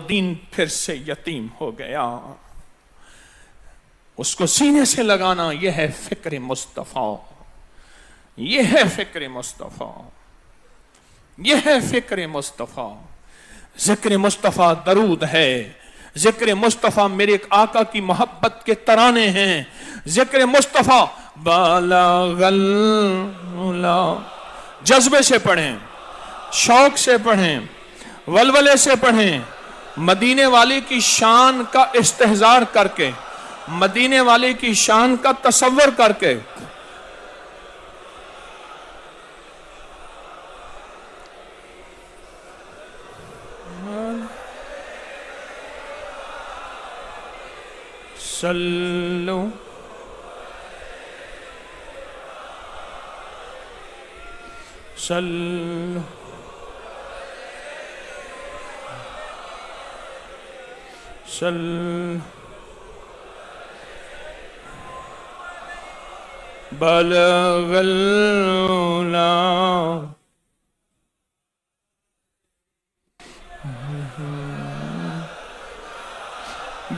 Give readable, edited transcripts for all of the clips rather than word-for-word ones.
دین پھر سے یتیم ہو گیا. اس کو سینے سے لگانا یہ ہے فکر مصطفیٰ، یہ ہے فکر مصطفیٰ، یہ ہے فکر مصطفیٰ. ذکر مصطفیٰ درود ہے، ذکر مصطفیٰ میرے ایک آقا کی محبت کے ترانے ہیں. ذکر مصطفیٰ بالغ العلا. جذبے سے پڑھیں، شوق سے پڑھیں، ولولے سے پڑھیں، مدینے والے کی شان کا استحضار کر کے، مدینے والے کی شان کا تصور کر کے. صلو صلو صلو بلغ العلا.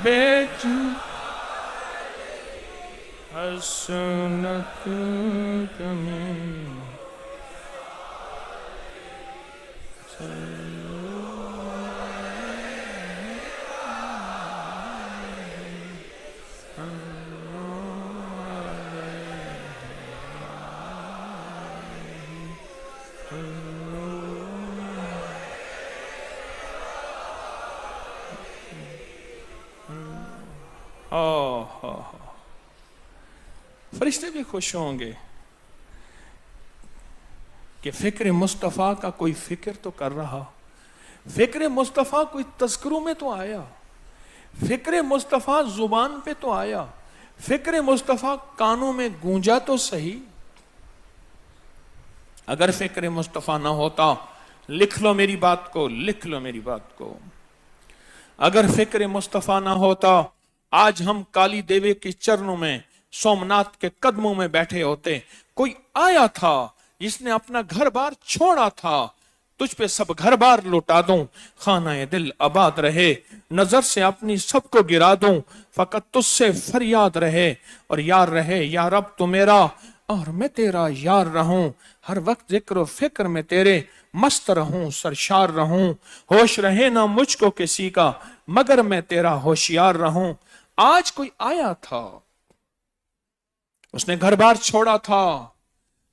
بیچ حسنت کمی فرشتے بھی خوش ہوں گے کہ فکر مصطفیٰ کا کوئی فکر تو کر رہا. فکر مصطفیٰ کوئی تذکروں میں تو آیا، فکر مصطفیٰ زبان پہ تو آیا، فکر مصطفیٰ کانوں میں گونجا تو صحیح. اگر فکر مصطفیٰ نہ ہوتا، لکھ لو میری بات کو، لکھ لو میری بات کو، اگر فکر مصطفیٰ نہ ہوتا آج ہم کالی دیوے کے چرنوں میں، سومنات کے قدموں میں بیٹھے ہوتے. کوئی آیا تھا جس نے اپنا گھر بار چھوڑا تھا. تجھ پہ سب گھر بار لوٹا دوں، خانہ دل آباد رہے، نظر سے اپنی سب کو گرا دوں، فقط تجھ سے فریاد رہے اور یار رہے. یا رب تو میرا اور میں تیرا یار رہوں، ہر وقت ذکر و فکر میں تیرے مست رہوں، سرشار رہوں. ہوش رہے نہ مجھ کو کسی کا مگر میں تیرا ہوشیار رہوں. آج کوئی آیا تھا، اس نے گھر بار چھوڑا تھا،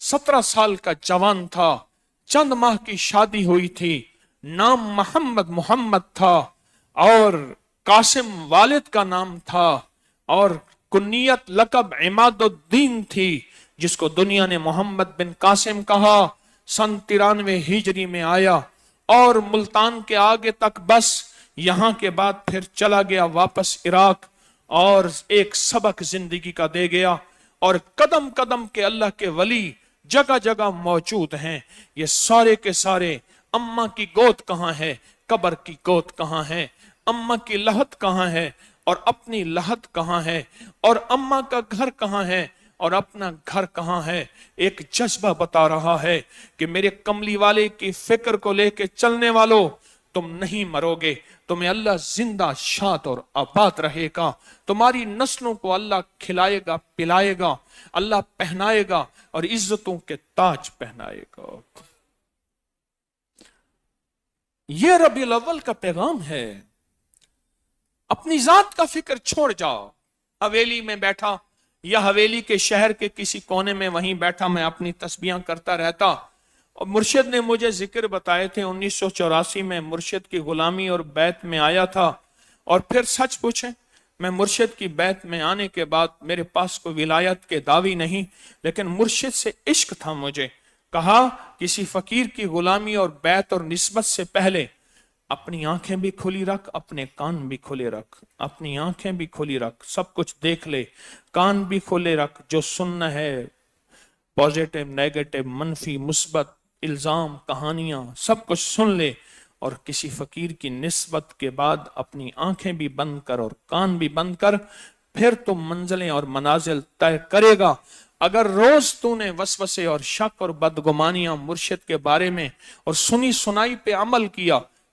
17 سال کا جوان تھا، چند ماہ کی شادی ہوئی تھی، نام محمد تھا اور قاسم والد کا نام تھا اور کنیت لقب عماد الدین تھی، جس کو دنیا نے محمد بن قاسم کہا. سن 93 ہجری میں آیا اور ملتان کے آگے تک بس، یہاں کے بعد پھر چلا گیا واپس عراق اور ایک سبق زندگی کا دے گیا. اور قدم قدم کے اللہ کے ولی جگہ جگہ موجود ہیں. یہ سارے کے سارے اماں کی گود کہاں ہے، قبر کی گود کہاں ہے، اماں کی لحد کہاں ہے اور اپنی لحد کہاں ہے، اور اماں کا گھر کہاں ہے اور اپنا گھر کہاں ہے. ایک جذبہ بتا رہا ہے کہ میرے کملی والے کی فکر کو لے کے چلنے والوں، تم نہیں مرو گے، تمہیں اللہ زندہ شاد اور آباد رہے گا. تمہاری نسلوں کو اللہ کھلائے گا، پلائے گا، اللہ پہنائے گا اور عزتوں کے تاج پہنائے گا. یہ ربیع الاول کا پیغام ہے. اپنی ذات کا فکر چھوڑ جاؤ. حویلی میں بیٹھا یا حویلی کے شہر کے کسی کونے میں وہیں بیٹھا میں اپنی تسبیحاں کرتا رہتا. اور مرشد نے مجھے ذکر بتائے تھے، 1984 میں مرشد کی غلامی اور بیعت میں آیا تھا. اور پھر سچ پوچھیں، میں مرشد کی بیعت میں آنے کے بعد میرے پاس کوئی ولایت کے دعوی نہیں، لیکن مرشد سے عشق تھا. مجھے کہا کسی فقیر کی غلامی اور بیعت اور نسبت سے پہلے اپنی آنکھیں بھی کھلی رکھ، اپنے کان بھی کھلے رکھ. اپنی آنکھیں بھی کھلی رکھ، سب کچھ دیکھ لے، کان بھی کھلے رکھ، جو سننا ہے پوزیٹیو، نیگیٹو، منفی، مثبت، الزام، کہانیاں، سب کچھ سن لے. اور کسی فقیر کی نسبت کے بعد اپنی آنکھیں بھی بند کر اور کان بھی بند کر، پھر تو منزلیں اور منازل طے کرے گا. اگر روز تو نے وسوسے اور شک اور بدگمانیاں مرشد کے بارے میں اور سنی سنائی پہ عمل کیا،